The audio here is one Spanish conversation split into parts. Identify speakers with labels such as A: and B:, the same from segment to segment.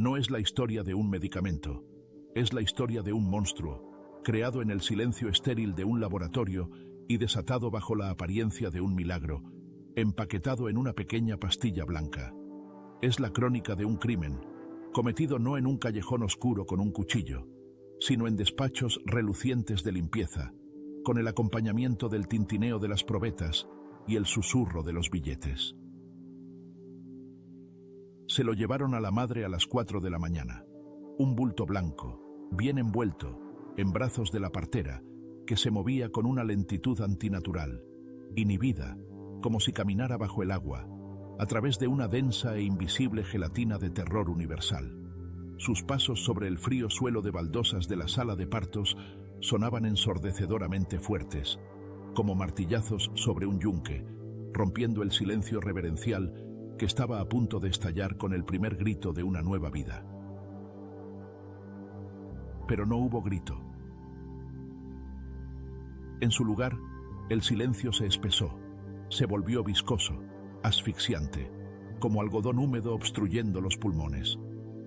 A: No es la historia de un medicamento, es la historia de un monstruo, creado en el silencio estéril de un laboratorio y desatado bajo la apariencia de un milagro, empaquetado en una pequeña pastilla blanca. Es la crónica de un crimen, cometido no en un callejón oscuro con un cuchillo, sino en despachos relucientes de limpieza, con el acompañamiento del tintineo de las probetas y el susurro de los billetes. Se lo llevaron a la madre a las 4 de la mañana. Un bulto blanco, bien envuelto, en brazos de la partera, que se movía con una lentitud antinatural, inhibida, como si caminara bajo el agua, a través de una densa e invisible gelatina de terror universal. Sus pasos sobre el frío suelo de baldosas de la sala de partos sonaban ensordecedoramente fuertes, como martillazos sobre un yunque, rompiendo el silencio reverencial que estaba a punto de estallar con el primer grito de una nueva vida. Pero no hubo grito. En su lugar, el silencio se espesó, se volvió viscoso, asfixiante, como algodón húmedo obstruyendo los pulmones.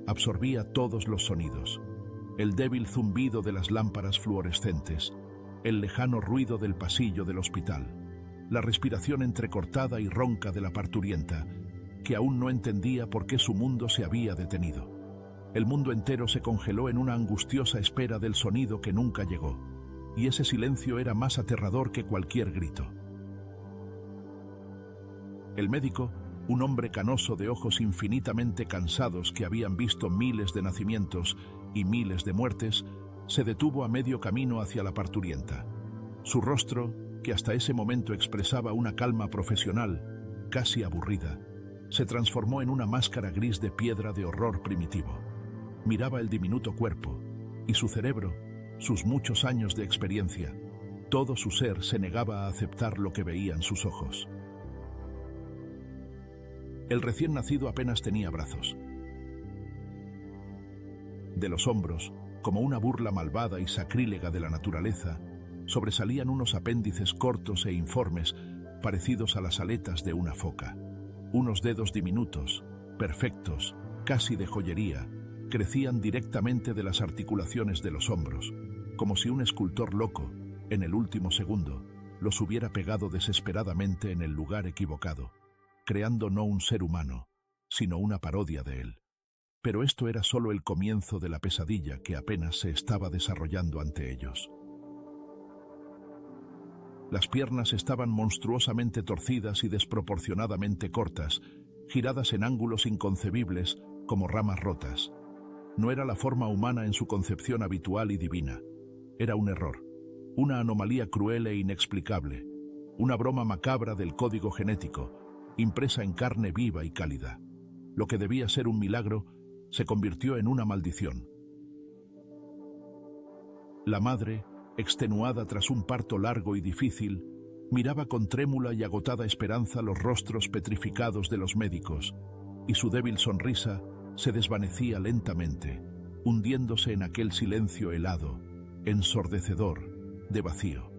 A: Absorbía todos los sonidos, el débil zumbido de las lámparas fluorescentes, el lejano ruido del pasillo del hospital, la respiración entrecortada y ronca de la parturienta, que aún no entendía por qué su mundo se había detenido. El mundo entero se congeló en una angustiosa espera del sonido que nunca llegó, y ese silencio era más aterrador que cualquier grito. El médico, un hombre canoso de ojos infinitamente cansados que habían visto miles de nacimientos y miles de muertes, se detuvo a medio camino hacia la parturienta. Su rostro, que hasta ese momento expresaba una calma profesional, casi aburrida, se transformó en una máscara gris de piedra de horror primitivo. Miraba el diminuto cuerpo, y su cerebro, sus muchos años de experiencia, todo su ser se negaba a aceptar lo que veían sus ojos. El recién nacido apenas tenía brazos. De los hombros, como una burla malvada y sacrílega de la naturaleza, sobresalían unos apéndices cortos e informes parecidos a las aletas de una foca. Unos dedos diminutos, perfectos, casi de joyería, crecían directamente de las articulaciones de los hombros, como si un escultor loco, en el último segundo, los hubiera pegado desesperadamente en el lugar equivocado, creando no un ser humano, sino una parodia de él. Pero esto era solo el comienzo de la pesadilla que apenas se estaba desarrollando ante ellos. Las piernas estaban monstruosamente torcidas y desproporcionadamente cortas, giradas en ángulos inconcebibles como ramas rotas. No era la forma humana en su concepción habitual y divina. Era un error, una anomalía cruel e inexplicable, una broma macabra del código genético, impresa en carne viva y cálida. Lo que debía ser un milagro se convirtió en una maldición. La madre, extenuada tras un parto largo y difícil, miraba con trémula y agotada esperanza los rostros petrificados de los médicos, y su débil sonrisa se desvanecía lentamente, hundiéndose en aquel silencio helado, ensordecedor, de vacío.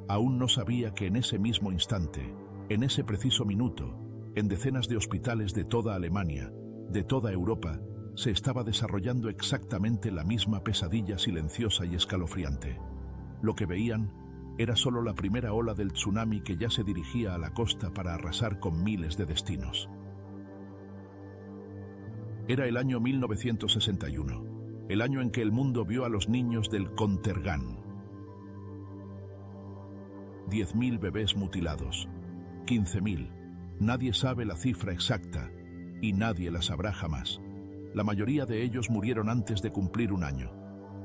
A: Aún no sabía que en ese mismo instante, en ese preciso minuto, en decenas de hospitales de toda Alemania, de toda Europa, se estaba desarrollando exactamente la misma pesadilla silenciosa y escalofriante. Lo que veían era solo la primera ola del tsunami que ya se dirigía a la costa para arrasar con miles de destinos. Era el año 1961, el año en que el mundo vio a los niños del Contergan. 10.000 bebés mutilados, 15.000, nadie sabe la cifra exacta y nadie la sabrá jamás. La mayoría de ellos murieron antes de cumplir un año.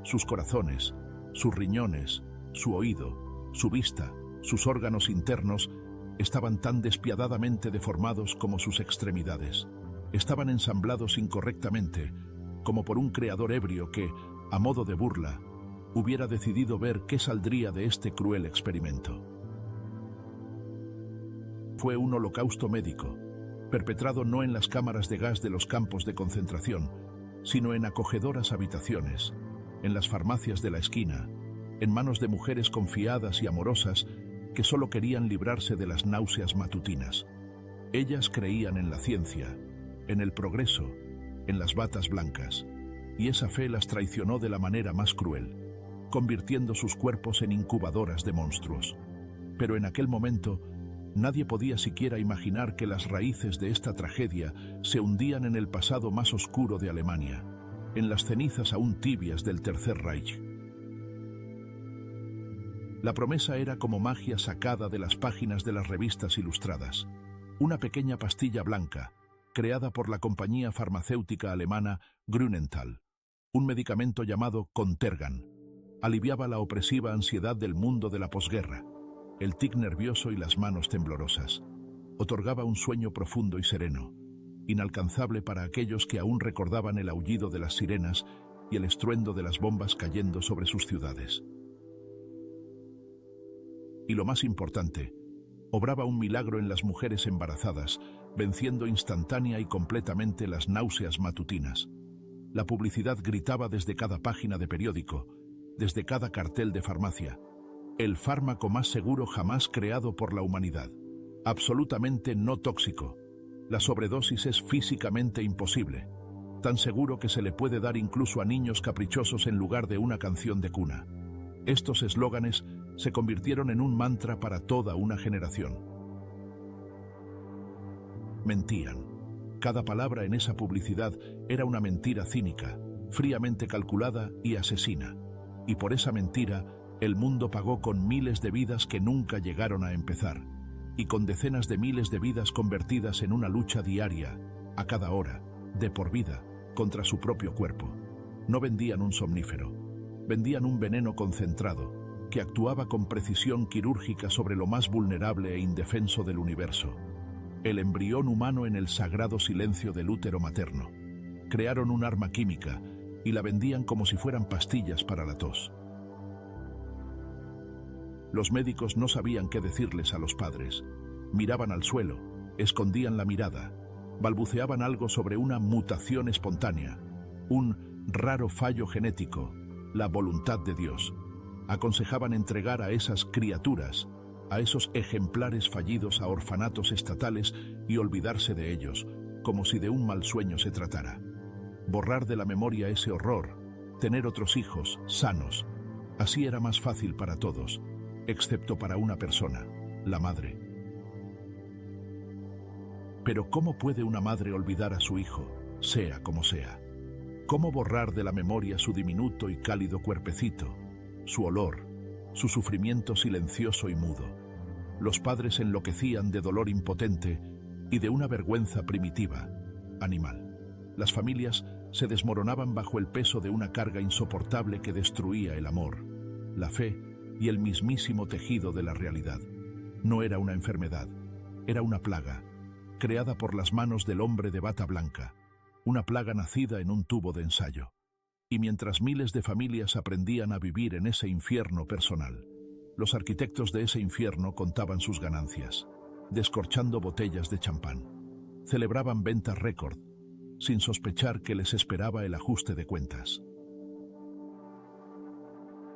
A: Sus corazones, sus riñones, su oído, su vista, sus órganos internos estaban tan despiadadamente deformados como sus extremidades. Estaban ensamblados incorrectamente, como por un creador ebrio que, a modo de burla, hubiera decidido ver qué saldría de este cruel experimento. Fue un holocausto médico, perpetrado no en las cámaras de gas de los campos de concentración, sino en acogedoras habitaciones, en las farmacias de la esquina, en manos de mujeres confiadas y amorosas que solo querían librarse de las náuseas matutinas. Ellas creían en la ciencia, en el progreso, en las batas blancas, y esa fe las traicionó de la manera más cruel, convirtiendo sus cuerpos en incubadoras de monstruos. Pero en aquel momento, nadie podía siquiera imaginar que las raíces de esta tragedia se hundían en el pasado más oscuro de Alemania, en las cenizas aún tibias del Tercer Reich. La promesa era como magia sacada de las páginas de las revistas ilustradas. Una pequeña pastilla blanca, creada por la compañía farmacéutica alemana Grünenthal, un medicamento llamado Contergan, aliviaba la opresiva ansiedad del mundo de la posguerra, el tic nervioso y las manos temblorosas. Otorgaba un sueño profundo y sereno, inalcanzable para aquellos que aún recordaban el aullido de las sirenas y el estruendo de las bombas cayendo sobre sus ciudades. Y lo más importante, obraba un milagro en las mujeres embarazadas, venciendo instantánea y completamente las náuseas matutinas. La publicidad gritaba desde cada página de periódico, desde cada cartel de farmacia: el fármaco más seguro jamás creado por la humanidad. Absolutamente no tóxico. La sobredosis es físicamente imposible. Tan seguro que se le puede dar incluso a niños caprichosos en lugar de una canción de cuna. Estos eslóganes se convirtieron en un mantra para toda una generación. Mentían. Cada palabra en esa publicidad era una mentira cínica, fríamente calculada y asesina. Y por esa mentira, el mundo pagó con miles de vidas que nunca llegaron a empezar, y con decenas de miles de vidas convertidas en una lucha diaria, a cada hora, de por vida, contra su propio cuerpo. No vendían un somnífero, vendían un veneno concentrado, que actuaba con precisión quirúrgica sobre lo más vulnerable e indefenso del universo: el embrión humano en el sagrado silencio del útero materno. Crearon un arma química y la vendían como si fueran pastillas para la tos. Los médicos no sabían qué decirles a los padres. Miraban al suelo, escondían la mirada, balbuceaban algo sobre una mutación espontánea, un raro fallo genético, la voluntad de Dios. Aconsejaban entregar a esas criaturas, a esos ejemplares fallidos, a orfanatos estatales y olvidarse de ellos, como si de un mal sueño se tratara. Borrar de la memoria ese horror, tener otros hijos, sanos. Así era más fácil para todos, excepto para una persona, la madre. Pero ¿cómo puede una madre olvidar a su hijo, sea como sea? ¿Cómo borrar de la memoria su diminuto y cálido cuerpecito, su olor, su sufrimiento silencioso y mudo? Los padres enloquecían de dolor impotente y de una vergüenza primitiva, animal. Las familias se desmoronaban bajo el peso de una carga insoportable que destruía el amor, la fe y el mismísimo tejido de la realidad. No era una enfermedad, era una plaga, creada por las manos del hombre de bata blanca, una plaga nacida en un tubo de ensayo. Y mientras miles de familias aprendían a vivir en ese infierno personal, los arquitectos de ese infierno contaban sus ganancias, descorchando botellas de champán. Celebraban ventas récord, sin sospechar que les esperaba el ajuste de cuentas.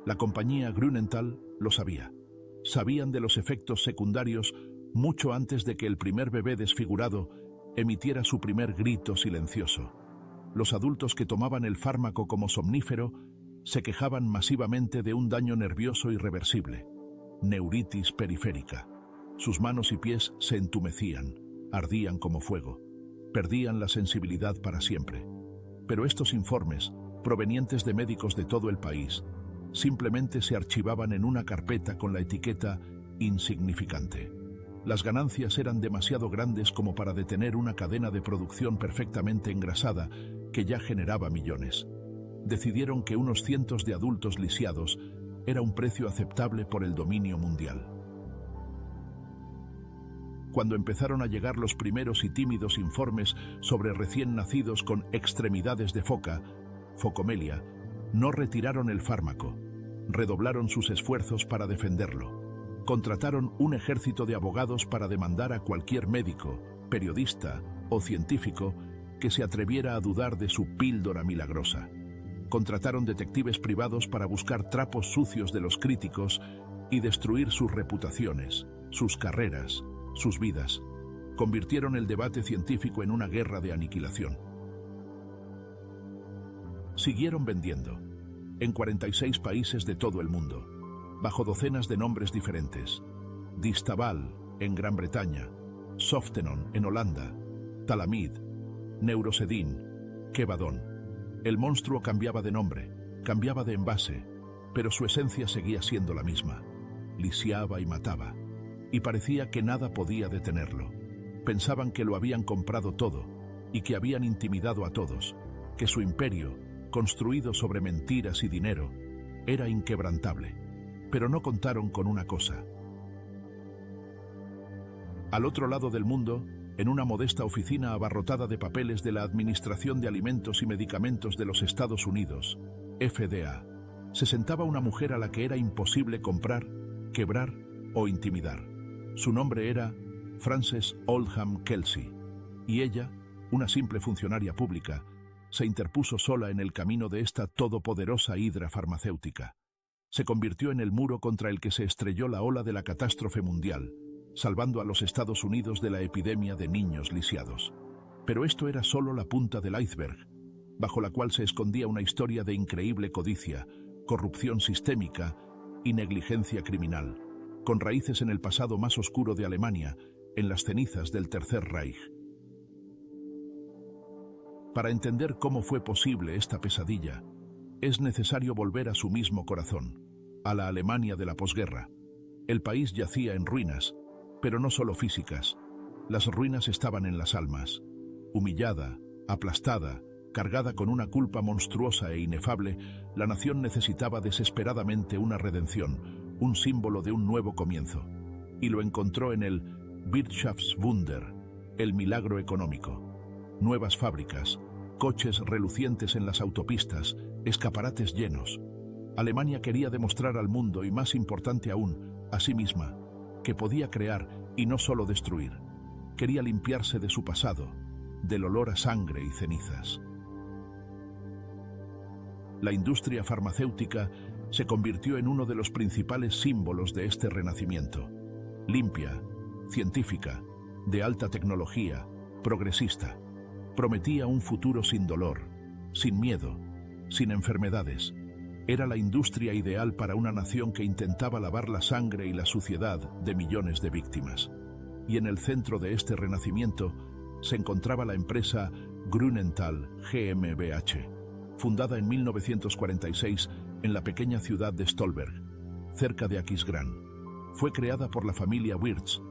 A: La compañía Grünenthal lo sabía. Sabían de los efectos secundarios mucho antes de que el primer bebé desfigurado emitiera su primer grito silencioso. Los adultos que tomaban el fármaco como somnífero se quejaban masivamente de un daño nervioso irreversible, neuritis periférica. Sus manos y pies se entumecían, ardían como fuego, perdían la sensibilidad para siempre. Pero estos informes, provenientes de médicos de todo el país, simplemente se archivaban en una carpeta con la etiqueta insignificante. Las ganancias eran demasiado grandes como para detener una cadena de producción perfectamente engrasada que ya generaba millones. Decidieron que unos cientos de adultos lisiados era un precio aceptable por el dominio mundial. Cuando empezaron a llegar los primeros y tímidos informes sobre recién nacidos con extremidades de foca, focomelia, no retiraron el fármaco, redoblaron sus esfuerzos para defenderlo. Contrataron un ejército de abogados para demandar a cualquier médico, periodista o científico que se atreviera a dudar de su píldora milagrosa. Contrataron detectives privados para buscar trapos sucios de los críticos y destruir sus reputaciones, sus carreras, sus vidas. Convirtieron el debate científico en una guerra de aniquilación. Siguieron vendiendo, en 46 países de todo el mundo, bajo docenas de nombres diferentes. Distaval, en Gran Bretaña, Softenon, en Holanda, Talamid, Neurosedin, Kevadon. El monstruo cambiaba de nombre, cambiaba de envase, pero su esencia seguía siendo la misma. Lisiaba y mataba, y parecía que nada podía detenerlo. Pensaban que lo habían comprado todo, y que habían intimidado a todos, que su imperio, construido sobre mentiras y dinero, era inquebrantable. Pero no contaron con una cosa. Al otro lado del mundo, en una modesta oficina abarrotada de papeles de la Administración de Alimentos y Medicamentos de los Estados Unidos, FDA, se sentaba una mujer a la que era imposible comprar, quebrar o intimidar. Su nombre era Frances Oldham Kelsey, y ella, una simple funcionaria pública, se interpuso sola en el camino de esta todopoderosa hidra farmacéutica. Se convirtió en el muro contra el que se estrelló la ola de la catástrofe mundial, salvando a los Estados Unidos de la epidemia de niños lisiados. Pero esto era solo la punta del iceberg, bajo la cual se escondía una historia de increíble codicia, corrupción sistémica y negligencia criminal, con raíces en el pasado más oscuro de Alemania, en las cenizas del Tercer Reich. Para entender cómo fue posible esta pesadilla, es necesario volver a su mismo corazón, a la Alemania de la posguerra. El país yacía en ruinas, pero no solo físicas. Las ruinas estaban en las almas. Humillada, aplastada, cargada con una culpa monstruosa e inefable, la nación necesitaba desesperadamente una redención, un símbolo de un nuevo comienzo. Y lo encontró en el Wirtschaftswunder, el milagro económico. Nuevas fábricas, coches relucientes en las autopistas, escaparates llenos. Alemania quería demostrar al mundo, y más importante aún, a sí misma, que podía crear y no solo destruir. Quería limpiarse de su pasado, del olor a sangre y cenizas. La industria farmacéutica se convirtió en uno de los principales símbolos de este renacimiento. Limpia, científica, de alta tecnología, progresista. Prometía un futuro sin dolor, sin miedo, sin enfermedades. Era la industria ideal para una nación que intentaba lavar la sangre y la suciedad de millones de víctimas. Y en el centro de este renacimiento se encontraba la empresa Grünenthal GmbH, fundada en 1946 en la pequeña ciudad de Stolberg, cerca de Aquisgrán. Fue creada por la familia Wirtz,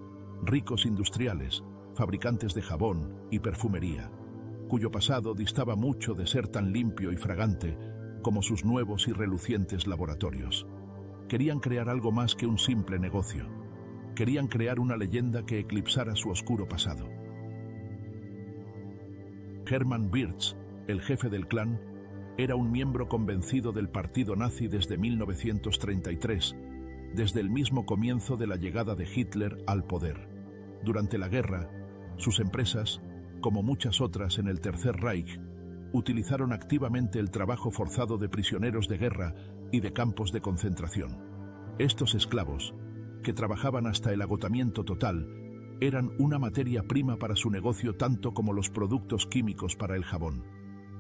A: ricos industriales, fabricantes de jabón y perfumería, cuyo pasado distaba mucho de ser tan limpio y fragante como sus nuevos y relucientes laboratorios. Querían crear algo más que un simple negocio. Querían crear una leyenda que eclipsara su oscuro pasado. Hermann Wirtz, el jefe del clan, era un miembro convencido del partido nazi desde 1933, desde el mismo comienzo de la llegada de Hitler al poder. Durante la guerra, sus empresas, como muchas otras en el Tercer Reich, utilizaron activamente el trabajo forzado de prisioneros de guerra y de campos de concentración. Estos esclavos, que trabajaban hasta el agotamiento total, eran una materia prima para su negocio tanto como los productos químicos para el jabón.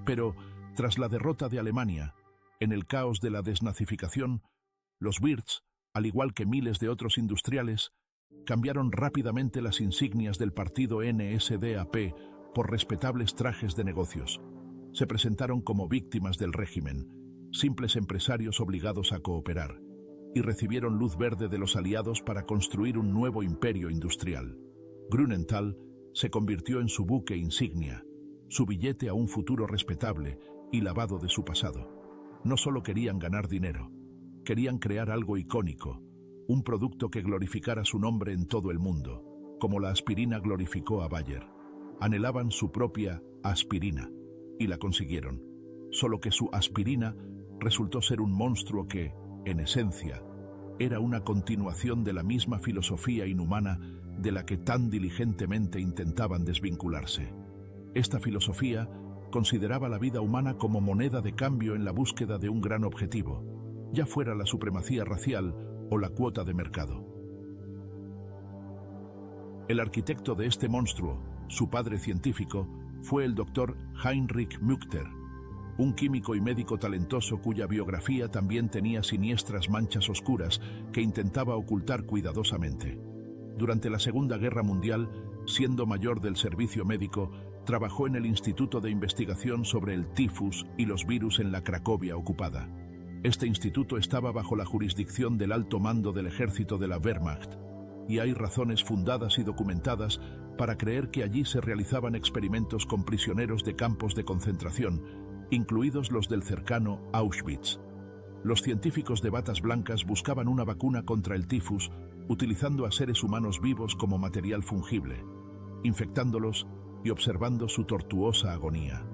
A: Pero, tras la derrota de Alemania, en el caos de la desnazificación, los Wirtz, al igual que miles de otros industriales, cambiaron rápidamente las insignias del partido NSDAP por respetables trajes de negocios. Se presentaron como víctimas del régimen, simples empresarios obligados a cooperar, y recibieron luz verde de los aliados para construir un nuevo imperio industrial. Grünenthal se convirtió en su buque insignia, su billete a un futuro respetable y lavado de su pasado. No solo querían ganar dinero, querían crear algo icónico, un producto que glorificara su nombre en todo el mundo, como la aspirina glorificó a Bayer. Anhelaban su propia aspirina, y la consiguieron, solo que su aspirina resultó ser un monstruo que, en esencia, era una continuación de la misma filosofía inhumana de la que tan diligentemente intentaban desvincularse. Esta filosofía consideraba la vida humana como moneda de cambio en la búsqueda de un gran objetivo, ya fuera la supremacía racial o la cuota de mercado. El arquitecto de este monstruo, su padre científico, fue el doctor Heinrich Mückter, un químico y médico talentoso cuya biografía también tenía siniestras manchas oscuras que intentaba ocultar cuidadosamente. Durante la Segunda Guerra Mundial, siendo mayor del servicio médico, trabajó en el Instituto de Investigación sobre el tifus y los virus en la Cracovia ocupada. Este instituto estaba bajo la jurisdicción del alto mando del ejército de la Wehrmacht, y hay razones fundadas y documentadas para creer que allí se realizaban experimentos con prisioneros de campos de concentración, incluidos los del cercano Auschwitz. Los científicos de batas blancas buscaban una vacuna contra el tifus utilizando a seres humanos vivos como material fungible, infectándolos y observando su tortuosa agonía.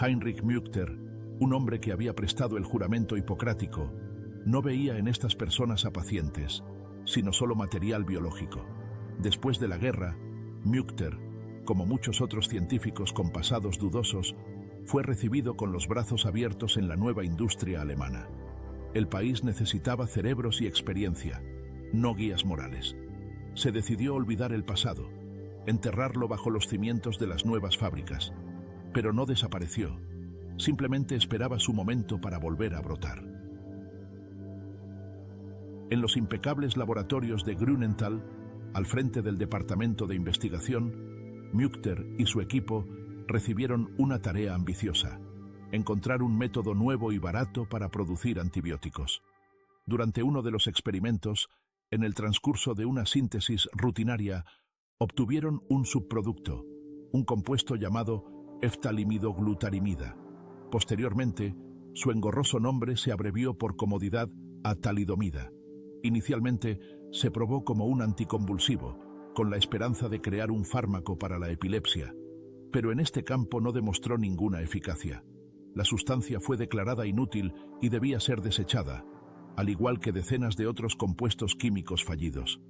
A: Heinrich Mückter, un hombre que había prestado el juramento hipocrático, no veía en estas personas a pacientes, sino solo material biológico. Después de la guerra, Mückter, como muchos otros científicos con pasados dudosos, fue recibido con los brazos abiertos en la nueva industria alemana. El país necesitaba cerebros y experiencia, no guías morales. Se decidió olvidar el pasado, enterrarlo bajo los cimientos de las nuevas fábricas. Pero no desapareció, simplemente esperaba su momento para volver a brotar. En los impecables laboratorios de Grünenthal, al frente del departamento de investigación, Mückter y su equipo recibieron una tarea ambiciosa: encontrar un método nuevo y barato para producir antibióticos. Durante uno de los experimentos, en el transcurso de una síntesis rutinaria, obtuvieron un subproducto, un compuesto llamado eftalimidoglutarimida. Posteriormente, su engorroso nombre se abrevió por comodidad a talidomida. Inicialmente, se probó como un anticonvulsivo, con la esperanza de crear un fármaco para la epilepsia, pero en este campo no demostró ninguna eficacia. La sustancia fue declarada inútil y debía ser desechada, al igual que decenas de otros compuestos químicos fallidos.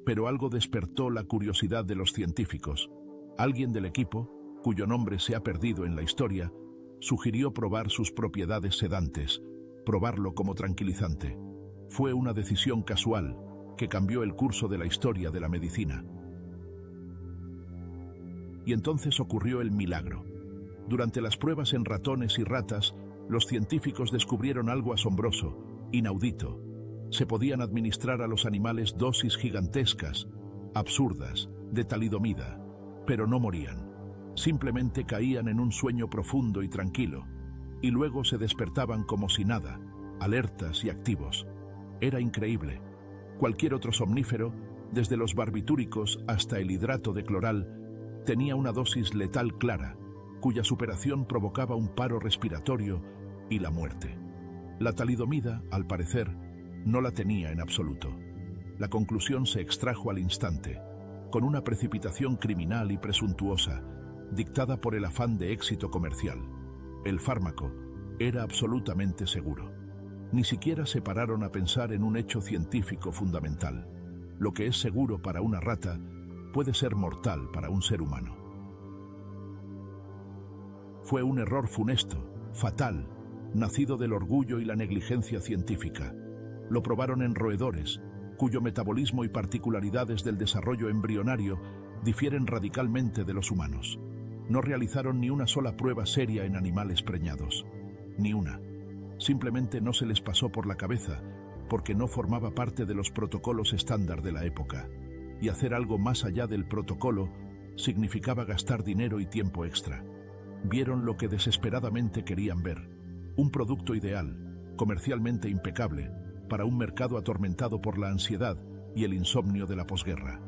A: Pero algo despertó la curiosidad de los científicos. Alguien del equipo, cuyo nombre se ha perdido en la historia, sugirió probar sus propiedades sedantes, probarlo como tranquilizante. Fue una decisión casual que cambió el curso de la historia de la medicina. Y entonces ocurrió el milagro. Durante las pruebas en ratones y ratas, los científicos descubrieron algo asombroso, inaudito. Se podían administrar a los animales dosis gigantescas, absurdas, de talidomida, pero no morían. Simplemente caían en un sueño profundo y tranquilo, y luego se despertaban como si nada, alertas y activos. Era increíble. Cualquier otro somnífero, desde los barbitúricos hasta el hidrato de cloral, tenía una dosis letal clara, cuya superación provocaba un paro respiratorio y la muerte. La talidomida, al parecer, no la tenía en absoluto. La conclusión se extrajo al instante, con una precipitación criminal y presuntuosa, dictada por el afán de éxito comercial. El fármaco era absolutamente seguro. Ni siquiera se pararon a pensar en un hecho científico fundamental. Lo que es seguro para una rata puede ser mortal para un ser humano. Fue un error funesto, fatal, nacido del orgullo y la negligencia científica. Lo probaron en roedores, cuyo metabolismo y particularidades del desarrollo embrionario difieren radicalmente de los humanos. No realizaron ni una sola prueba seria en animales preñados. Ni una. Simplemente no se les pasó por la cabeza, porque no formaba parte de los protocolos estándar de la época. Y hacer algo más allá del protocolo significaba gastar dinero y tiempo extra. Vieron lo que desesperadamente querían ver: un producto ideal, comercialmente impecable, para un mercado atormentado por la ansiedad y el insomnio de la posguerra.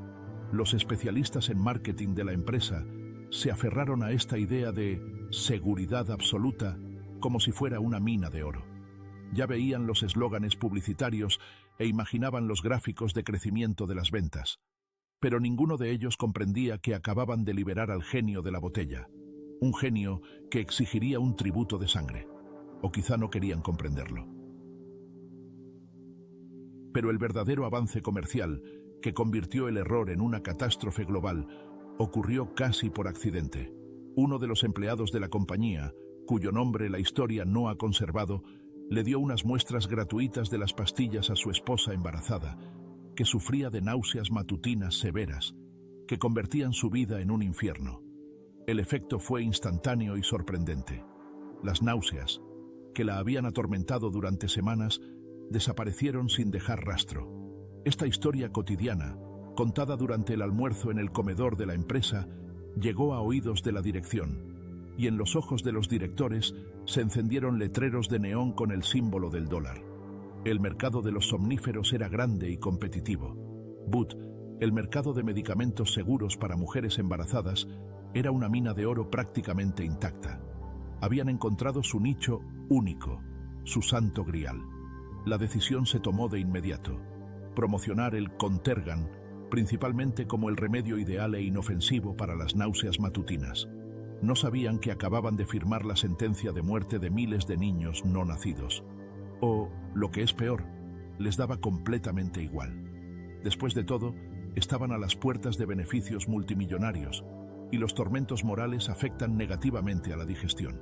A: Los especialistas en marketing de la empresa se aferraron a esta idea de seguridad absoluta como si fuera una mina de oro. Ya veían los eslóganes publicitarios e imaginaban los gráficos de crecimiento de las ventas. Pero ninguno de ellos comprendía que acababan de liberar al genio de la botella, un genio que exigiría un tributo de sangre. O quizá no querían comprenderlo. Pero el verdadero avance comercial, que convirtió el error en una catástrofe global, ocurrió casi por accidente. Uno de los empleados de la compañía, cuyo nombre la historia no ha conservado, le dio unas muestras gratuitas de las pastillas a su esposa embarazada, que sufría de náuseas matutinas severas, que convertían su vida en un infierno. El efecto fue instantáneo y sorprendente. Las náuseas, que la habían atormentado durante semanas, desaparecieron sin dejar rastro. Esta historia cotidiana, contada durante el almuerzo en el comedor de la empresa, llegó a oídos de la dirección, y en los ojos de los directores se encendieron letreros de neón con el símbolo del dólar. El mercado de los somníferos era grande y competitivo. But, el mercado de medicamentos seguros para mujeres embarazadas, era una mina de oro prácticamente intacta. Habían encontrado su nicho único, su santo grial. La decisión se tomó de inmediato: promocionar el Contergan, principalmente como el remedio ideal e inofensivo para las náuseas matutinas. No sabían que acababan de firmar la sentencia de muerte de miles de niños no nacidos. O, lo que es peor, les daba completamente igual. Después de todo, estaban a las puertas de beneficios multimillonarios, y los tormentos morales afectan negativamente a la digestión.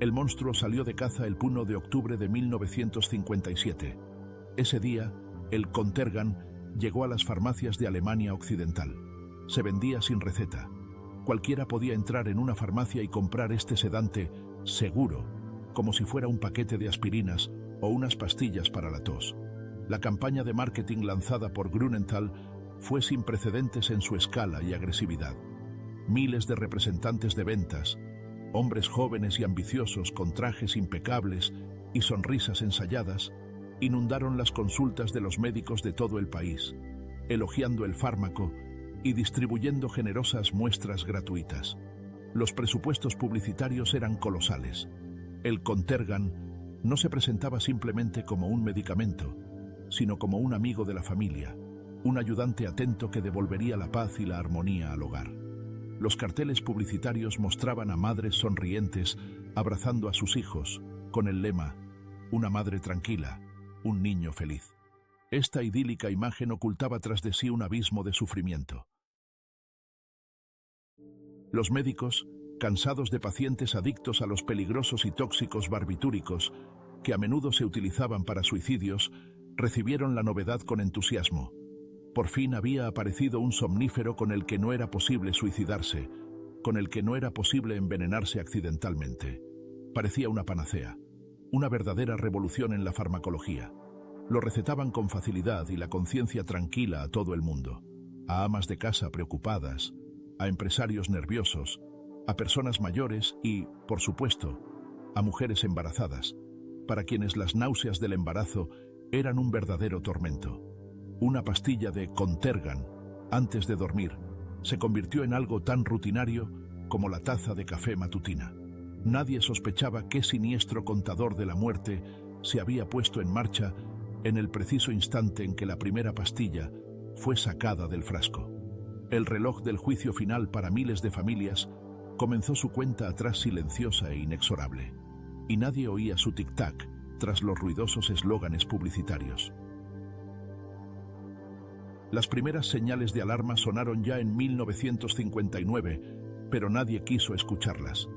A: El monstruo salió de caza el 1 de octubre de 1957. Ese día, el Contergan llegó a las farmacias de Alemania Occidental. Se vendía sin receta. Cualquiera podía entrar en una farmacia y comprar este sedante seguro, como si fuera un paquete de aspirinas o unas pastillas para la tos. La campaña de marketing lanzada por Grünenthal fue sin precedentes en su escala y agresividad. Miles de representantes de ventas, hombres jóvenes y ambiciosos con trajes impecables y sonrisas ensayadas, inundaron las consultas de los médicos de todo el país, elogiando el fármaco y distribuyendo generosas muestras gratuitas. Los presupuestos publicitarios eran colosales. El Contergan no se presentaba simplemente como un medicamento, sino como un amigo de la familia, un ayudante atento que devolvería la paz y la armonía al hogar. Los carteles publicitarios mostraban a madres sonrientes abrazando a sus hijos, con el lema: una madre tranquila, un niño feliz. Esta idílica imagen ocultaba tras de sí un abismo de sufrimiento. Los médicos, cansados de pacientes adictos a los peligrosos y tóxicos barbitúricos, que a menudo se utilizaban para suicidios, recibieron la novedad con entusiasmo. Por fin había aparecido un somnífero con el que no era posible suicidarse, con el que no era posible envenenarse accidentalmente. Parecía una panacea, una verdadera revolución en la farmacología. Lo recetaban con facilidad y la conciencia tranquila a todo el mundo, a amas de casa preocupadas, a empresarios nerviosos, a personas mayores y, por supuesto, a mujeres embarazadas, para quienes las náuseas del embarazo eran un verdadero tormento. Una pastilla de Contergan, antes de dormir, se convirtió en algo tan rutinario como la taza de café matutina. Nadie sospechaba qué siniestro contador de la muerte se había puesto en marcha en el preciso instante en que la primera pastilla fue sacada del frasco. El reloj del juicio final para miles de familias comenzó su cuenta atrás silenciosa e inexorable, y nadie oía su tic-tac tras los ruidosos eslóganes publicitarios. Las primeras señales de alarma sonaron ya en 1959, pero nadie quiso escucharlas.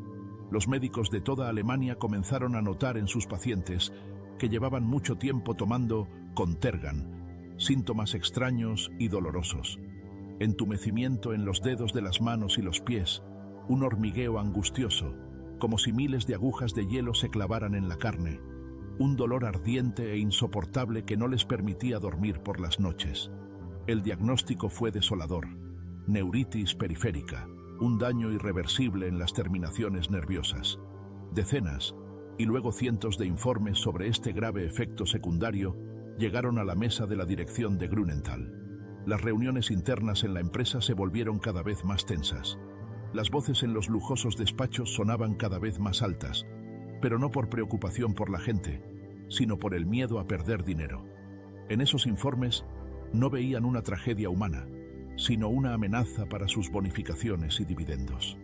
A: Los médicos de toda Alemania comenzaron a notar en sus pacientes que llevaban mucho tiempo tomando Contergan, síntomas extraños y dolorosos. Entumecimiento en los dedos de las manos y los pies, un hormigueo angustioso, como si miles de agujas de hielo se clavaran en la carne, un dolor ardiente e insoportable que no les permitía dormir por las noches. El diagnóstico fue desolador: neuritis periférica, un daño irreversible en las terminaciones nerviosas. Decenas, y luego cientos de informes sobre este grave efecto secundario llegaron a la mesa de la dirección de Grünenthal. Las reuniones internas en la empresa se volvieron cada vez más tensas. Las voces en los lujosos despachos sonaban cada vez más altas, pero no por preocupación por la gente, sino por el miedo a perder dinero. En esos informes no veían una tragedia humana, sino una amenaza para sus bonificaciones y dividendos.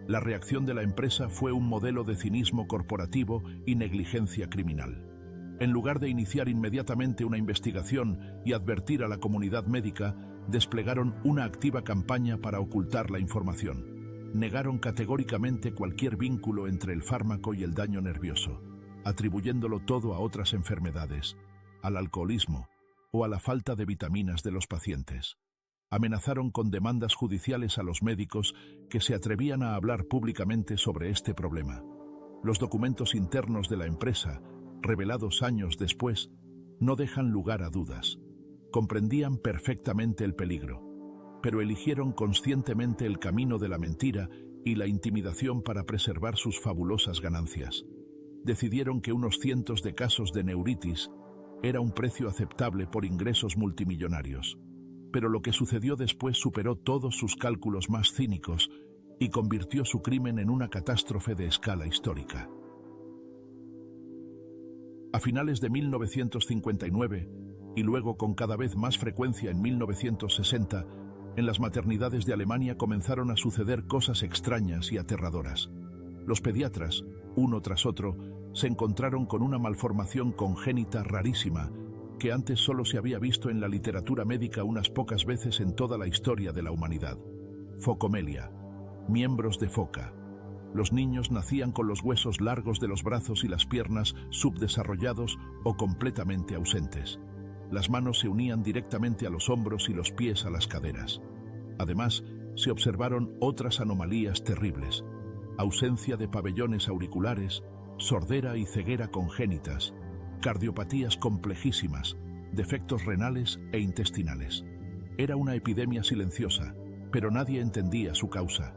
A: La reacción de la empresa fue un modelo de cinismo corporativo y negligencia criminal. En lugar de iniciar inmediatamente una investigación y advertir a la comunidad médica, desplegaron una activa campaña para ocultar la información. Negaron categóricamente cualquier vínculo entre el fármaco y el daño nervioso, atribuyéndolo todo a otras enfermedades, al alcoholismo o a la falta de vitaminas de los pacientes. Amenazaron con demandas judiciales a los médicos que se atrevían a hablar públicamente sobre este problema. Los documentos internos de la empresa, revelados años después, no dejan lugar a dudas. Comprendían perfectamente el peligro, pero eligieron conscientemente el camino de la mentira y la intimidación para preservar sus fabulosas ganancias. Decidieron que unos cientos de casos de neuritis era un precio aceptable por ingresos multimillonarios. Pero lo que sucedió después superó todos sus cálculos más cínicos y convirtió su crimen en una catástrofe de escala histórica. A finales de 1959, y luego con cada vez más frecuencia en 1960, en las maternidades de Alemania comenzaron a suceder cosas extrañas y aterradoras. Los pediatras, uno tras otro, se encontraron con una malformación congénita rarísima que antes solo se había visto en la literatura médica unas pocas veces en toda la historia de la humanidad. Focomelia, miembros de foca. Los niños nacían con los huesos largos de los brazos y las piernas subdesarrollados o completamente ausentes. Las manos se unían directamente a los hombros y los pies a las caderas. Además, se observaron otras anomalías terribles: ausencia de pabellones auriculares, sordera y ceguera congénitas, cardiopatías complejísimas, defectos renales e intestinales. Era una epidemia silenciosa, pero nadie entendía su causa.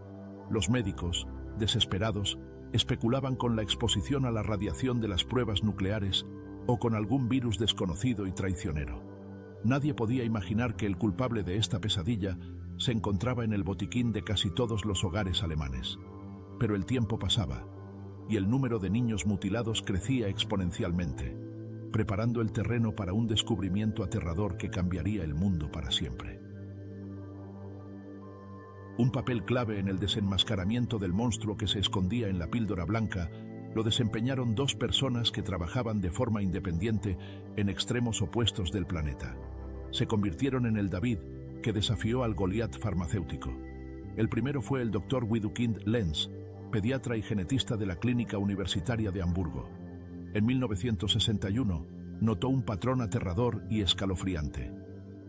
A: Los médicos, desesperados, especulaban con la exposición a la radiación de las pruebas nucleares o con algún virus desconocido y traicionero. Nadie podía imaginar que el culpable de esta pesadilla se encontraba en el botiquín de casi todos los hogares alemanes. Pero el tiempo pasaba, y el número de niños mutilados crecía exponencialmente, preparando el terreno para un descubrimiento aterrador que cambiaría el mundo para siempre. Un papel clave en el desenmascaramiento del monstruo que se escondía en la píldora blanca lo desempeñaron dos personas que trabajaban de forma independiente en extremos opuestos del planeta. Se convirtieron en el David que desafió al Goliat farmacéutico. El primero fue el Dr. Widukind Lenz, pediatra y genetista de la Clínica Universitaria de Hamburgo. En 1961, notó un patrón aterrador y escalofriante.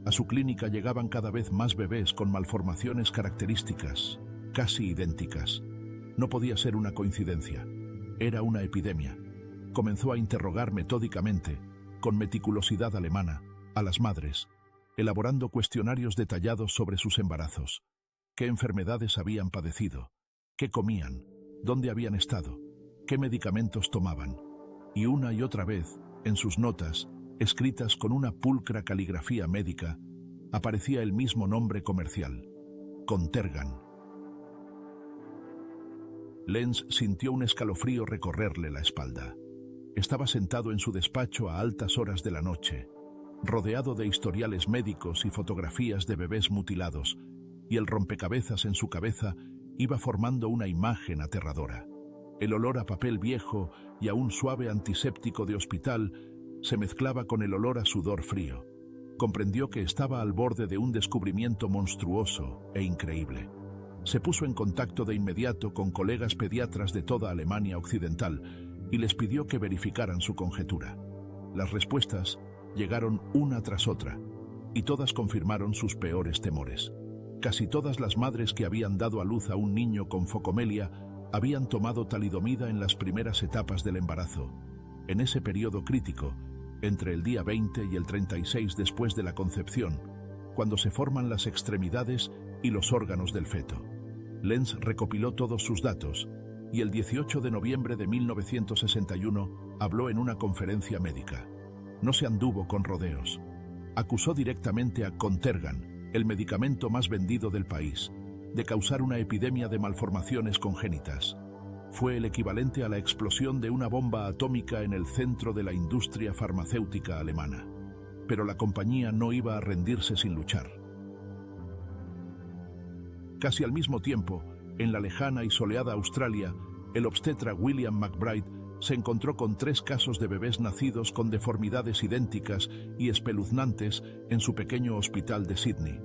A: A su clínica llegaban cada vez más bebés con malformaciones características, casi idénticas. No podía ser una coincidencia. Era una epidemia. Comenzó a interrogar metódicamente, con meticulosidad alemana, a las madres, elaborando cuestionarios detallados sobre sus embarazos. ¿Qué enfermedades habían padecido? ¿Qué comían? ¿Dónde habían estado? ¿Qué medicamentos tomaban? Y una y otra vez, en sus notas, escritas con una pulcra caligrafía médica, aparecía el mismo nombre comercial: Contergan. Lenz sintió un escalofrío recorrerle la espalda. Estaba sentado en su despacho a altas horas de la noche, rodeado de historiales médicos y fotografías de bebés mutilados, y el rompecabezas en su cabeza iba formando una imagen aterradora. El olor a papel viejo y a un suave antiséptico de hospital se mezclaba con el olor a sudor frío. Comprendió que estaba al borde de un descubrimiento monstruoso e increíble. Se puso en contacto de inmediato con colegas pediatras de toda Alemania Occidental y les pidió que verificaran su conjetura. Las respuestas llegaron una tras otra, y todas confirmaron sus peores temores. Casi todas las madres que habían dado a luz a un niño con focomelia habían tomado talidomida en las primeras etapas del embarazo. En ese periodo crítico, entre el día 20 y el 36 después de la concepción, cuando se forman las extremidades y los órganos del feto. Lenz recopiló todos sus datos y el 18 de noviembre de 1961 habló en una conferencia médica. No se anduvo con rodeos. Acusó directamente a Contergan, el medicamento más vendido del país, de causar una epidemia de malformaciones congénitas. Fue el equivalente a la explosión de una bomba atómica en el centro de la industria farmacéutica alemana. Pero la compañía no iba a rendirse sin luchar. Casi al mismo tiempo, en la lejana y soleada Australia, el obstetra William McBride se encontró con 3 casos de bebés nacidos con deformidades idénticas y espeluznantes en su pequeño hospital de Sydney.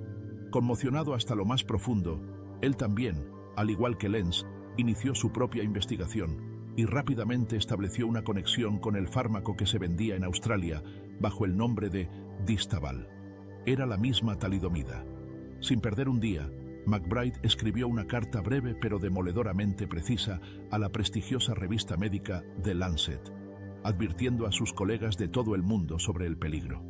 A: Conmocionado hasta lo más profundo, él también, al igual que Lenz, inició su propia investigación y rápidamente estableció una conexión con el fármaco que se vendía en Australia bajo el nombre de Distaval. Era la misma talidomida. Sin perder un día, McBride escribió una carta breve pero demoledoramente precisa a la prestigiosa revista médica The Lancet, advirtiendo a sus colegas de todo el mundo sobre el peligro.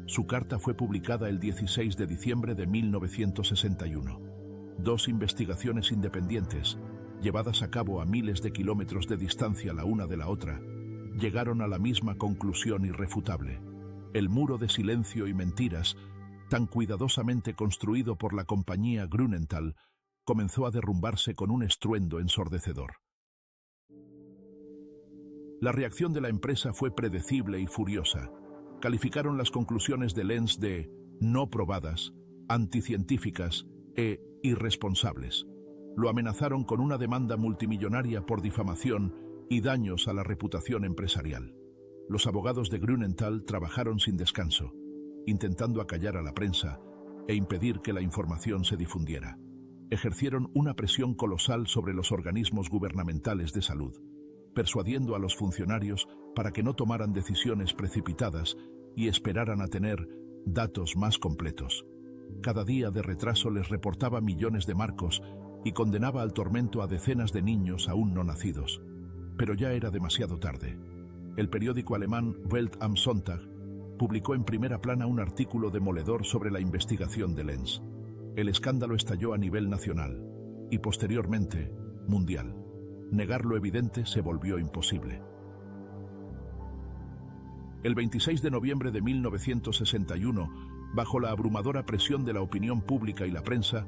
A: Su carta fue publicada el 16 de diciembre de 1961. Dos investigaciones independientes, llevadas a cabo a miles de kilómetros de distancia la una de la otra, llegaron a la misma conclusión irrefutable. El muro de silencio y mentiras, tan cuidadosamente construido por la compañía Grünenthal, comenzó a derrumbarse con un estruendo ensordecedor. La reacción de la empresa fue predecible y furiosa. Calificaron las conclusiones de Lenz de no probadas, anticientíficas e irresponsables. Lo amenazaron con una demanda multimillonaria por difamación y daños a la reputación empresarial. Los abogados de Grünenthal trabajaron sin descanso, intentando acallar a la prensa e impedir que la información se difundiera. Ejercieron una presión colosal sobre los organismos gubernamentales de salud, persuadiendo a los funcionarios para que no tomaran decisiones precipitadas y esperaran a tener datos más completos. Cada día de retraso les reportaba millones de marcos y condenaba al tormento a decenas de niños aún no nacidos. Pero ya era demasiado tarde. El periódico alemán Welt am Sonntag publicó en primera plana un artículo demoledor sobre la investigación de Lenz. El escándalo estalló a nivel nacional y posteriormente mundial. Negar lo evidente se volvió imposible. El 26 de noviembre de 1961, bajo la abrumadora presión de la opinión pública y la prensa,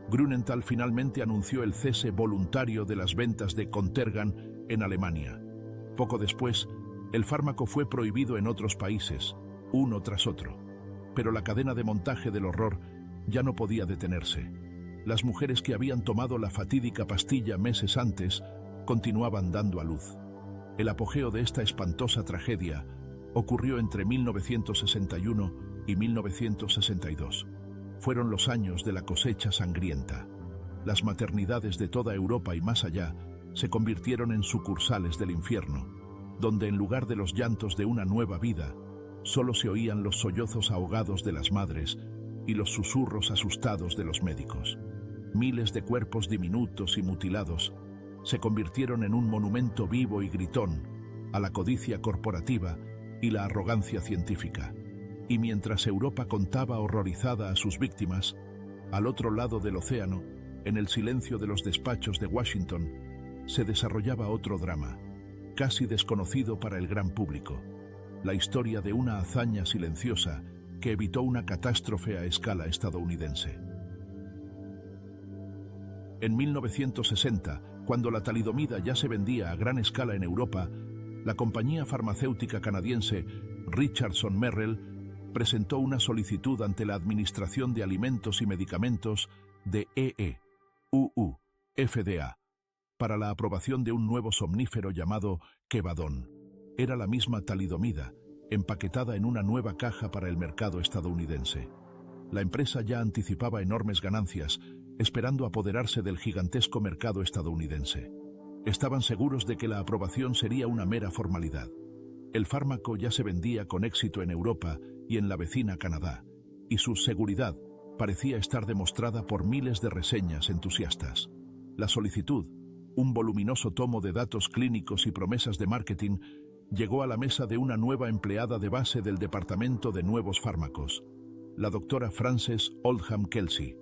A: Grünenthal finalmente anunció el cese voluntario de las ventas de Contergan en Alemania. Poco después, el fármaco fue prohibido en otros países, uno tras otro. Pero la cadena de montaje del horror ya no podía detenerse. Las mujeres que habían tomado la fatídica pastilla meses antes continuaban dando a luz. El apogeo de esta espantosa tragedia ocurrió entre 1961 y 1962. Fueron los años de la cosecha sangrienta. Las maternidades de toda Europa y más allá se convirtieron en sucursales del infierno, donde en lugar de los llantos de una nueva vida, solo se oían los sollozos ahogados de las madres y los susurros asustados de los médicos. Miles de cuerpos diminutos y mutilados se convirtieron en un monumento vivo y gritón a la codicia corporativa y la arrogancia científica. Y mientras Europa contaba horrorizada a sus víctimas, al otro lado del océano, en el silencio de los despachos de Washington, se desarrollaba otro drama, casi desconocido para el gran público. La historia de una hazaña silenciosa que evitó una catástrofe a escala estadounidense. En 1960, cuando la talidomida ya se vendía a gran escala en Europa, la compañía farmacéutica canadiense Richardson Merrell presentó una solicitud ante la Administración de Alimentos y Medicamentos de FDA para la aprobación de un nuevo somnífero llamado Kevadon. Era la misma talidomida, empaquetada en una nueva caja para el mercado estadounidense. La empresa ya anticipaba enormes ganancias, esperando apoderarse del gigantesco mercado estadounidense. Estaban seguros de que la aprobación sería una mera formalidad. El fármaco ya se vendía con éxito en Europa y en la vecina Canadá, y su seguridad parecía estar demostrada por miles de reseñas entusiastas. La solicitud, un voluminoso tomo de datos clínicos y promesas de marketing, llegó a la mesa de una nueva empleada de base del Departamento de Nuevos Fármacos, la doctora Frances Oldham Kelsey.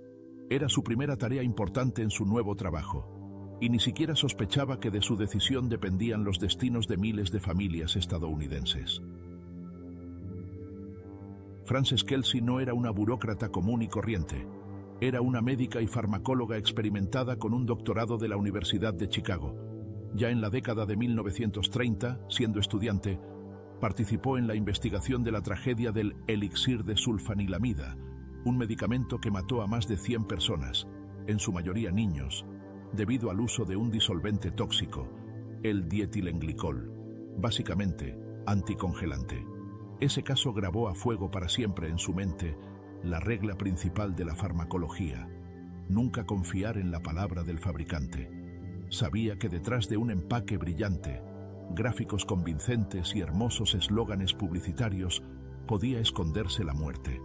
A: Era su primera tarea importante en su nuevo trabajo, y ni siquiera sospechaba que de su decisión dependían los destinos de miles de familias estadounidenses. Frances Kelsey no era una burócrata común y corriente. Era una médica y farmacóloga experimentada con un doctorado de la Universidad de Chicago. Ya en la década de 1930, siendo estudiante, participó en la investigación de la tragedia del elixir de sulfanilamida, un medicamento que mató a más de 100 personas, en su mayoría niños, debido al uso de un disolvente tóxico, el dietilenglicol, básicamente anticongelante. Ese caso grabó a fuego para siempre en su mente la regla principal de la farmacología: nunca confiar en la palabra del fabricante. Sabía que detrás de un empaque brillante, gráficos convincentes y hermosos eslóganes publicitarios podía esconderse la muerte.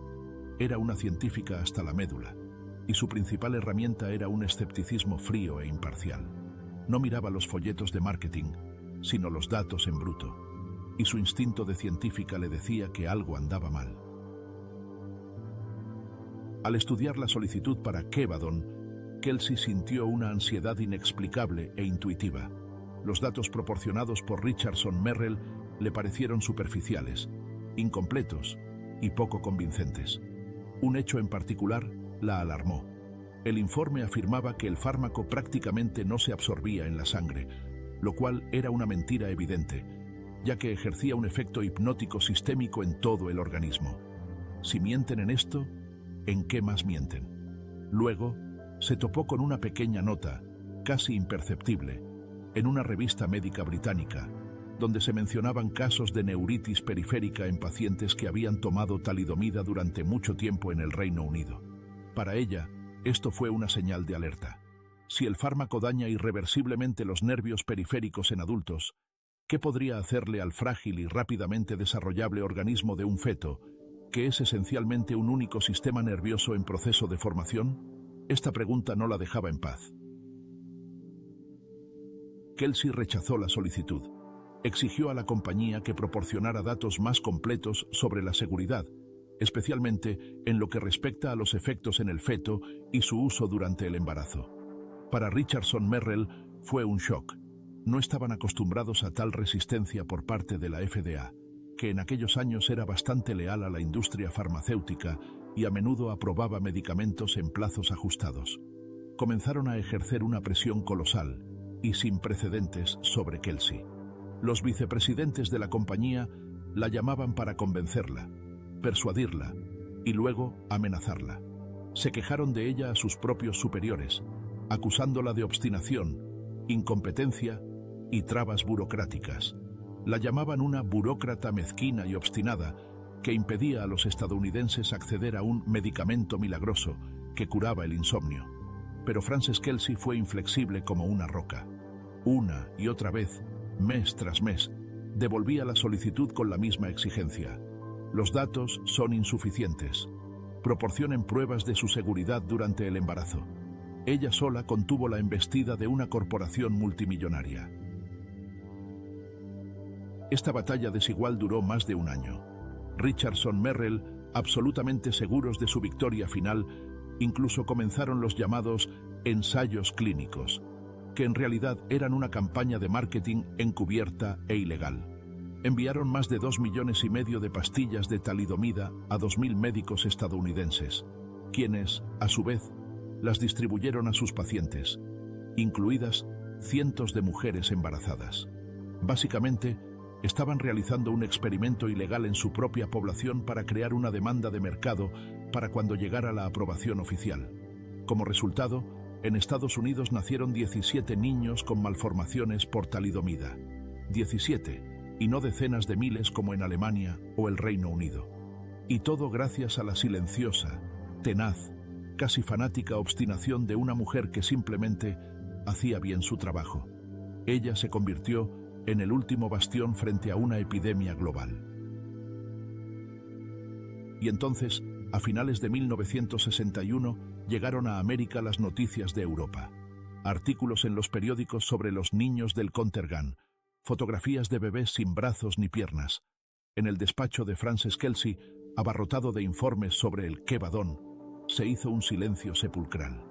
A: Era una científica hasta la médula, y su principal herramienta era un escepticismo frío e imparcial. No miraba los folletos de marketing, sino los datos en bruto, y su instinto de científica le decía que algo andaba mal. Al estudiar la solicitud para Kevadon, Kelsey sintió una ansiedad inexplicable e intuitiva. Los datos proporcionados por Richardson Merrell le parecieron superficiales, incompletos y poco convincentes. Un hecho en particular la alarmó. El informe afirmaba que el fármaco prácticamente no se absorbía en la sangre, lo cual era una mentira evidente, ya que ejercía un efecto hipnótico sistémico en todo el organismo. Si mienten en esto, ¿en qué más mienten? Luego, se topó con una pequeña nota, casi imperceptible, en una revista médica británica, donde se mencionaban casos de neuritis periférica en pacientes que habían tomado talidomida durante mucho tiempo en el Reino Unido. Para ella, esto fue una señal de alerta. Si el fármaco daña irreversiblemente los nervios periféricos en adultos, ¿qué podría hacerle al frágil y rápidamente desarrollable organismo de un feto, que es esencialmente un único sistema nervioso en proceso de formación? Esta pregunta no la dejaba en paz. Kelsey rechazó la solicitud. Exigió a la compañía que proporcionara datos más completos sobre la seguridad, especialmente en lo que respecta a los efectos en el feto y su uso durante el embarazo. Para Richardson Merrell fue un shock. No estaban acostumbrados a tal resistencia por parte de la FDA, que en aquellos años era bastante leal a la industria farmacéutica y a menudo aprobaba medicamentos en plazos ajustados. Comenzaron a ejercer una presión colosal y sin precedentes sobre Kelsey. Los vicepresidentes de la compañía la llamaban para convencerla, persuadirla y luego amenazarla. Se quejaron de ella a sus propios superiores, acusándola de obstinación, incompetencia y trabas burocráticas. La llamaban una burócrata mezquina y obstinada que impedía a los estadounidenses acceder a un medicamento milagroso que curaba el insomnio. Pero Frances Kelsey fue inflexible como una roca. Una y otra vez, mes tras mes, devolvía la solicitud con la misma exigencia. Los datos son insuficientes. Proporcionen pruebas de su seguridad durante el embarazo. Ella sola contuvo la embestida de una corporación multimillonaria. Esta batalla desigual duró más de un año. Richardson Merrell, absolutamente seguros de su victoria final, incluso comenzaron los llamados ensayos clínicos, que en realidad eran una campaña de marketing encubierta e ilegal. Enviaron más de 2,5 millones de pastillas de talidomida a 2.000 médicos estadounidenses, quienes, a su vez, las distribuyeron a sus pacientes, incluidas cientos de mujeres embarazadas. Básicamente, estaban realizando un experimento ilegal en su propia población para crear una demanda de mercado para cuando llegara la aprobación oficial. Como resultado, en Estados Unidos nacieron 17 niños con malformaciones por talidomida. 17, y no decenas de miles como en Alemania o el Reino Unido. Y todo gracias a la silenciosa, tenaz, casi fanática obstinación de una mujer que simplemente hacía bien su trabajo. Ella se convirtió en el último bastión frente a una epidemia global. Y entonces, a finales de 1961, llegaron a América las noticias de Europa. Artículos en los periódicos sobre los niños del Contergan, fotografías de bebés sin brazos ni piernas. En el despacho de Frances Kelsey, abarrotado de informes sobre el Kevadon, se hizo un silencio sepulcral.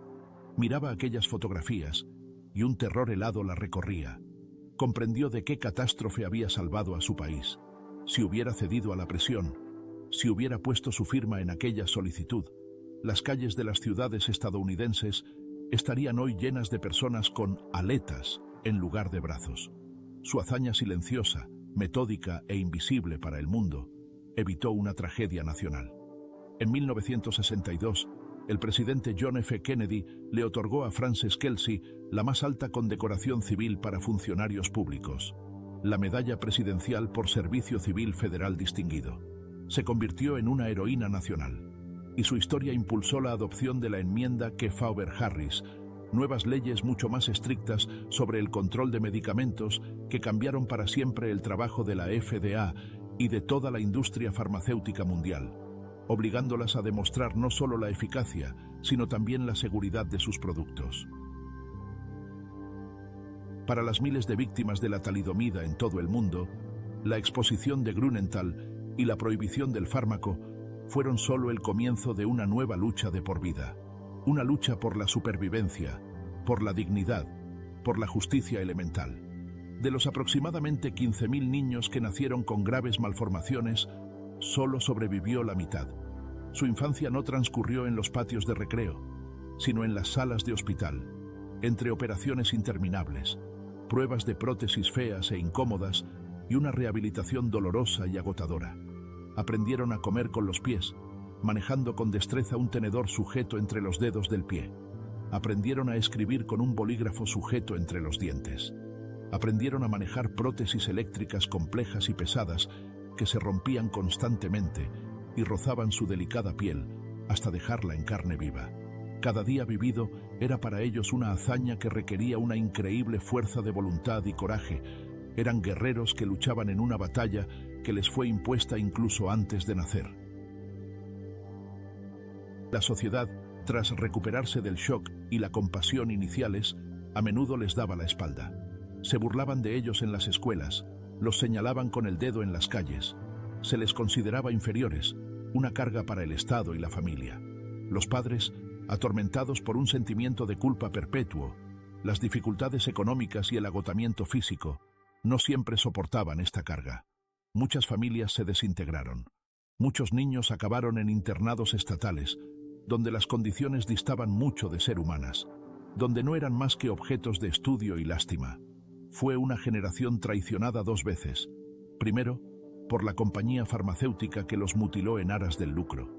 A: Miraba aquellas fotografías y un terror helado la recorría. Comprendió de qué catástrofe había salvado a su país. Si hubiera cedido a la presión, si hubiera puesto su firma en aquella solicitud, las calles de las ciudades estadounidenses estarían hoy llenas de personas con aletas en lugar de brazos. Su hazaña silenciosa, metódica e invisible para el mundo evitó una tragedia nacional. En 1962, el presidente John F. Kennedy le otorgó a Frances Kelsey la más alta condecoración civil para funcionarios públicos, la Medalla Presidencial por Servicio Civil Federal Distinguido. Se convirtió en una heroína nacional, y su historia impulsó la adopción de la enmienda Kefauver-Harris, nuevas leyes mucho más estrictas sobre el control de medicamentos que cambiaron para siempre el trabajo de la FDA y de toda la industria farmacéutica mundial, obligándolas a demostrar no solo la eficacia, sino también la seguridad de sus productos. Para las miles de víctimas de la talidomida en todo el mundo, la exposición de Grünenthal y la prohibición del fármaco fueron solo el comienzo de una nueva lucha de por vida. Una lucha por la supervivencia, por la dignidad, por la justicia elemental. De los aproximadamente 15.000 niños que nacieron con graves malformaciones, solo sobrevivió la mitad. Su infancia no transcurrió en los patios de recreo, sino en las salas de hospital, entre operaciones interminables, pruebas de prótesis feas e incómodas y una rehabilitación dolorosa y agotadora. Aprendieron a comer con los pies, manejando con destreza un tenedor sujeto entre los dedos del pie. Aprendieron a escribir con un bolígrafo sujeto entre los dientes. Aprendieron a manejar prótesis eléctricas complejas y pesadas que se rompían constantemente y rozaban su delicada piel hasta dejarla en carne viva. Cada día vivido era para ellos una hazaña que requería una increíble fuerza de voluntad y coraje. Eran guerreros que luchaban en una batalla que les fue impuesta incluso antes de nacer. La sociedad, tras recuperarse del shock y la compasión iniciales, a menudo les daba la espalda. Se burlaban de ellos en las escuelas, los señalaban con el dedo en las calles. Se les consideraba inferiores, una carga para el Estado y la familia. Los padres, atormentados por un sentimiento de culpa perpetuo, las dificultades económicas y el agotamiento físico, no siempre soportaban esta carga. Muchas familias se desintegraron. Muchos niños acabaron en internados estatales, donde las condiciones distaban mucho de ser humanas, donde no eran más que objetos de estudio y lástima. Fue una generación traicionada dos veces. Primero, por la compañía farmacéutica que los mutiló en aras del lucro,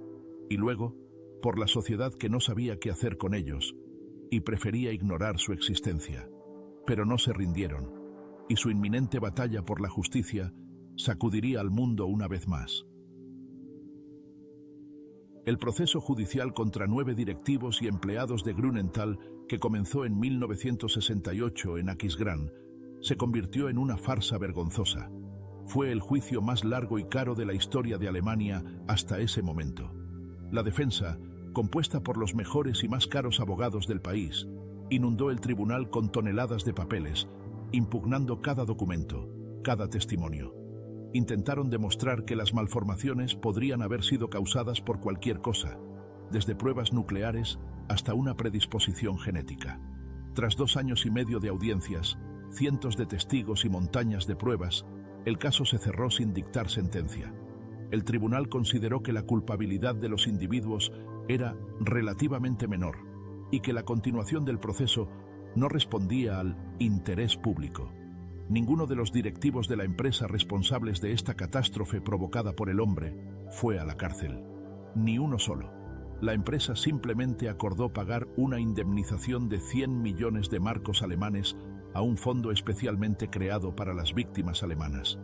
A: y luego, por la sociedad que no sabía qué hacer con ellos y prefería ignorar su existencia. Pero no se rindieron, y su inminente batalla por la justicia sacudiría al mundo una vez más. El proceso judicial contra 9 directivos y empleados de Grünenthal, que comenzó en 1968 en Aquisgrán, se convirtió en una farsa vergonzosa. Fue el juicio más largo y caro de la historia de Alemania hasta ese momento. La defensa, compuesta por los mejores y más caros abogados del país, inundó el tribunal con toneladas de papeles, impugnando cada documento, cada testimonio. Intentaron demostrar que las malformaciones podrían haber sido causadas por cualquier cosa, desde pruebas nucleares hasta una predisposición genética. Tras 2 años y medio de audiencias, cientos de testigos y montañas de pruebas, el caso se cerró sin dictar sentencia. El tribunal consideró que la culpabilidad de los individuos era relativamente menor y que la continuación del proceso no respondía al interés público. Ninguno de los directivos de la empresa responsables de esta catástrofe provocada por el hombre fue a la cárcel. Ni uno solo. La empresa simplemente acordó pagar una indemnización de 100 millones de marcos alemanes a un fondo especialmente creado para las víctimas alemanas.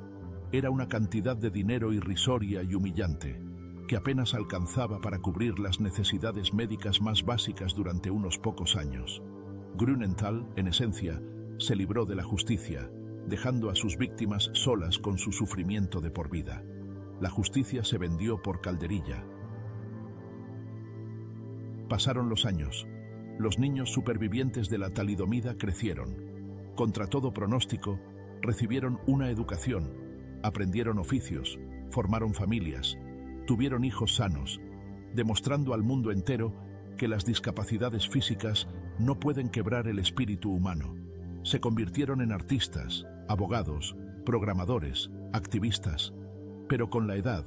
A: Era una cantidad de dinero irrisoria y humillante, que apenas alcanzaba para cubrir las necesidades médicas más básicas durante unos pocos años. Grünenthal, en esencia, se libró de la justicia, dejando a sus víctimas solas con su sufrimiento de por vida. La justicia se vendió por calderilla. Pasaron los años. Los niños supervivientes de la talidomida crecieron. Contra todo pronóstico, recibieron una educación, aprendieron oficios, formaron familias, tuvieron hijos sanos, demostrando al mundo entero que las discapacidades físicas no pueden quebrar el espíritu humano. Se convirtieron en artistas, abogados, programadores, activistas, pero con la edad,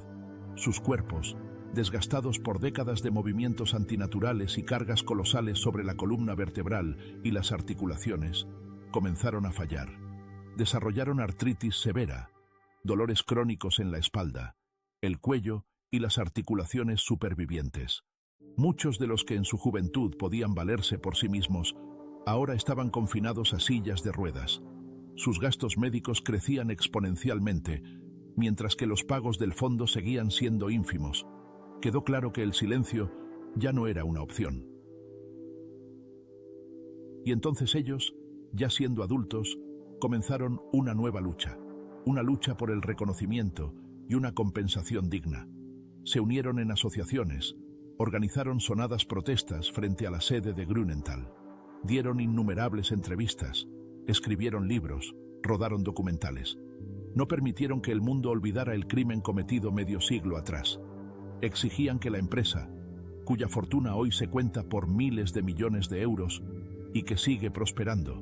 A: sus cuerpos, desgastados por décadas de movimientos antinaturales y cargas colosales sobre la columna vertebral y las articulaciones, comenzaron a fallar. Desarrollaron artritis severa, dolores crónicos en la espalda, el cuello y las articulaciones supervivientes. Muchos de los que en su juventud podían valerse por sí mismos, ahora estaban confinados a sillas de ruedas. Sus gastos médicos crecían exponencialmente, mientras que los pagos del fondo seguían siendo ínfimos. Quedó claro que el silencio ya no era una opción. Y entonces ellos, ya siendo adultos, comenzaron una nueva lucha. Una lucha por el reconocimiento y una compensación digna. Se unieron en asociaciones, Organizaron sonadas protestas frente a la sede de Grünenthal. Dieron innumerables entrevistas, escribieron libros, rodaron documentales. No permitieron que el mundo olvidara el crimen cometido medio siglo atrás. Exigían que la empresa, cuya fortuna hoy se cuenta por miles de millones de euros y que sigue prosperando,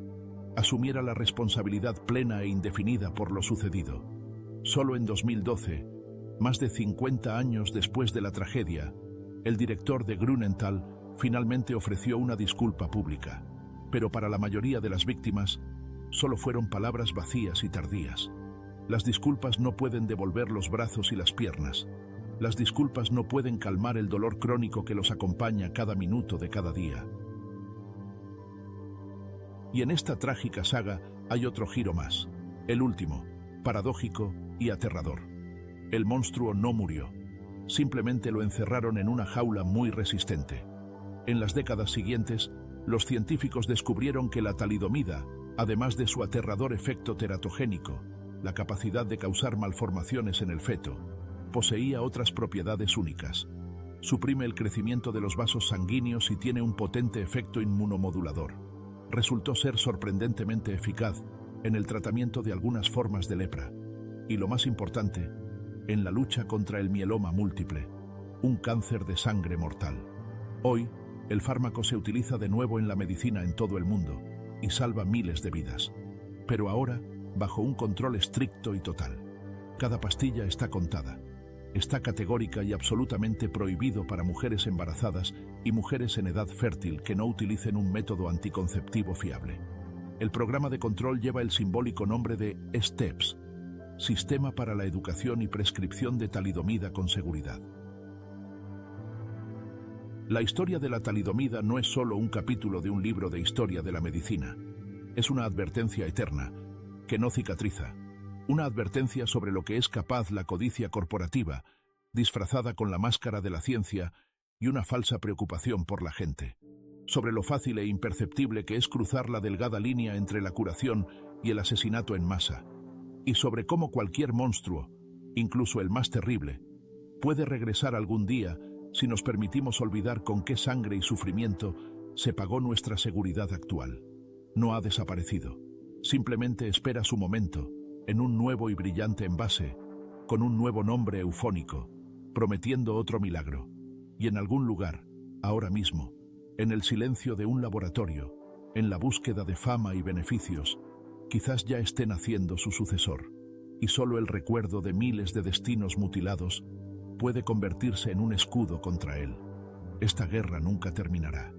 A: asumiera la responsabilidad plena e indefinida por lo sucedido. Solo en 2012, más de 50 años después de la tragedia, el director de Grünenthal finalmente ofreció una disculpa pública, pero para la mayoría de las víctimas solo fueron palabras vacías y tardías. Las disculpas no pueden devolver los brazos y las piernas. Las disculpas no pueden calmar el dolor crónico que los acompaña cada minuto de cada día. Y en esta trágica saga hay otro giro más, el último, paradójico y aterrador. El monstruo no murió. Simplemente lo encerraron en una jaula muy resistente. En las décadas siguientes, los científicos descubrieron que la talidomida, además de su aterrador efecto teratogénico, la capacidad de causar malformaciones en el feto, poseía otras propiedades únicas. Suprime el crecimiento de los vasos sanguíneos y tiene un potente efecto inmunomodulador. Resultó ser sorprendentemente eficaz en el tratamiento de algunas formas de lepra. Y lo más importante, en la lucha contra el mieloma múltiple, un cáncer de sangre mortal. Hoy, el fármaco se utiliza de nuevo en la medicina en todo el mundo y salva miles de vidas. Pero ahora, bajo un control estricto y total. Cada pastilla está contada. Está categórica y absolutamente prohibido para mujeres embarazadas y mujeres en edad fértil que no utilicen un método anticonceptivo fiable. El programa de control lleva el simbólico nombre de STEPS, Sistema para la Educación y Prescripción de Talidomida con Seguridad. La historia de la talidomida no es solo un capítulo de un libro de historia de la medicina. Es una advertencia eterna, que no cicatriza. Una advertencia sobre lo que es capaz la codicia corporativa, disfrazada con la máscara de la ciencia y una falsa preocupación por la gente. Sobre lo fácil e imperceptible que es cruzar la delgada línea entre la curación y el asesinato en masa. Y sobre cómo cualquier monstruo, incluso el más terrible, puede regresar algún día si nos permitimos olvidar con qué sangre y sufrimiento se pagó nuestra seguridad actual. No ha desaparecido. Simplemente espera su momento, en un nuevo y brillante envase, con un nuevo nombre eufónico, prometiendo otro milagro. Y en algún lugar, ahora mismo, en el silencio de un laboratorio, en la búsqueda de fama y beneficios, quizás ya esté naciendo su sucesor, y solo el recuerdo de miles de destinos mutilados puede convertirse en un escudo contra él. Esta guerra nunca terminará.